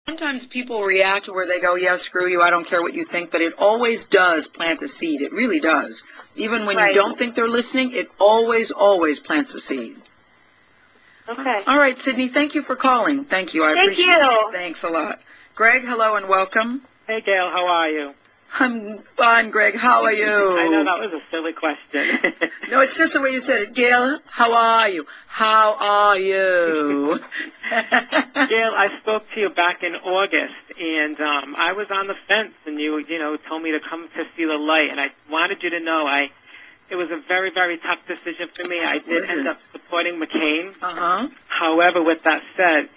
Sometimes people react where they go, yeah, screw you, I don't care what you think, but it always does plant a seed. It really does. Even when you don't think they're listening, it always, always plants a seed. Okay. All right, Sydney, thank you for calling. Thank you. I appreciate it. Thanks a lot. Greg, hello and welcome. Hey, Gayle, how are you? I'm fine, Greg. How are you? I know that was a silly question. No, it's just the way you said it. Gayle, how are you? How are you? Gayle, I spoke to you back in August, and I was on the fence, and you told me to come to see the light, and I wanted you to know it was a very, very tough decision for me. I did end up supporting McCain. However, with that said,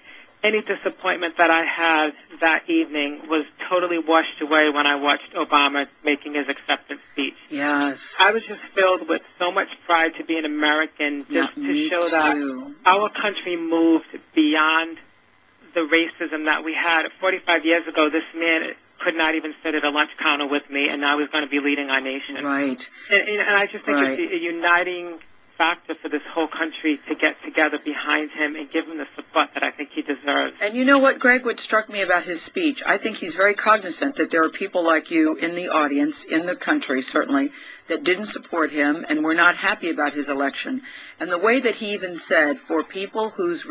any disappointment that I had that evening was totally washed away when I watched Obama making his acceptance speech. Yes. I was just filled with so much pride to be an American, just to show that our country moved beyond the racism that we had. 45 years ago, this man could not even sit at a lunch counter with me, and now he's going to be leading our nation. Right. And I just think it's a uniting factor for this whole country to get together behind him and give him the support that I think he deserves. And you know what, Greg, what struck me about his speech, I think he's very cognizant that there are people like you in the audience, in the country certainly, that didn't support him and were not happy about his election. And the way that he even said, for people whose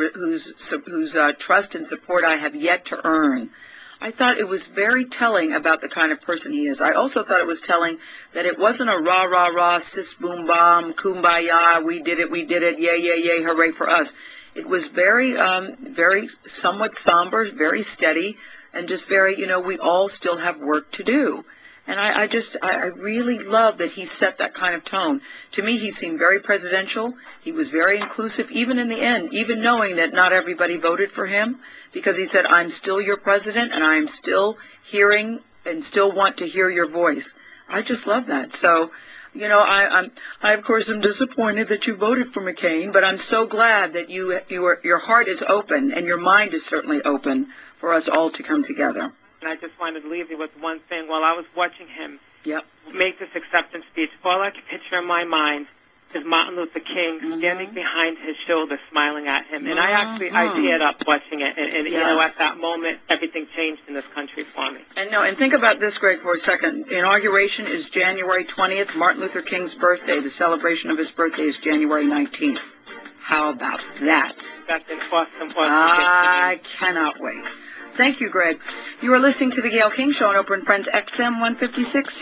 trust and support I have yet to earn, I thought it was very telling about the kind of person he is. I also thought it was telling that it wasn't a rah, rah, rah, sis, boom, bam, kumbaya, we did it, yay, yay, yay, hooray for us. It was very, very somewhat somber, very steady, and just very, we all still have work to do. And I really love that he set that kind of tone. To me, he seemed very presidential. He was very inclusive, even in the end, even knowing that not everybody voted for him, because he said, I'm still your president, and I'm still hearing and still want to hear your voice. I just love that. So, I of course am disappointed that you voted for McCain, but I'm so glad that your heart is open and your mind is certainly open for us all to come together. And I just wanted to leave you with one thing. While I was watching him make this acceptance speech, all I could picture in my mind is Martin Luther King standing behind his shoulder smiling at him. And I teared up watching it. And at that moment, everything changed in this country for me. And think about this, Greg, for a second. Inauguration is January 20th, Martin Luther King's birthday. The celebration of his birthday is January 19th. How about that? That's an awesome I cannot wait. Thank you, Greg. You are listening to the Gayle King Show on Oprah and Friends XM 156.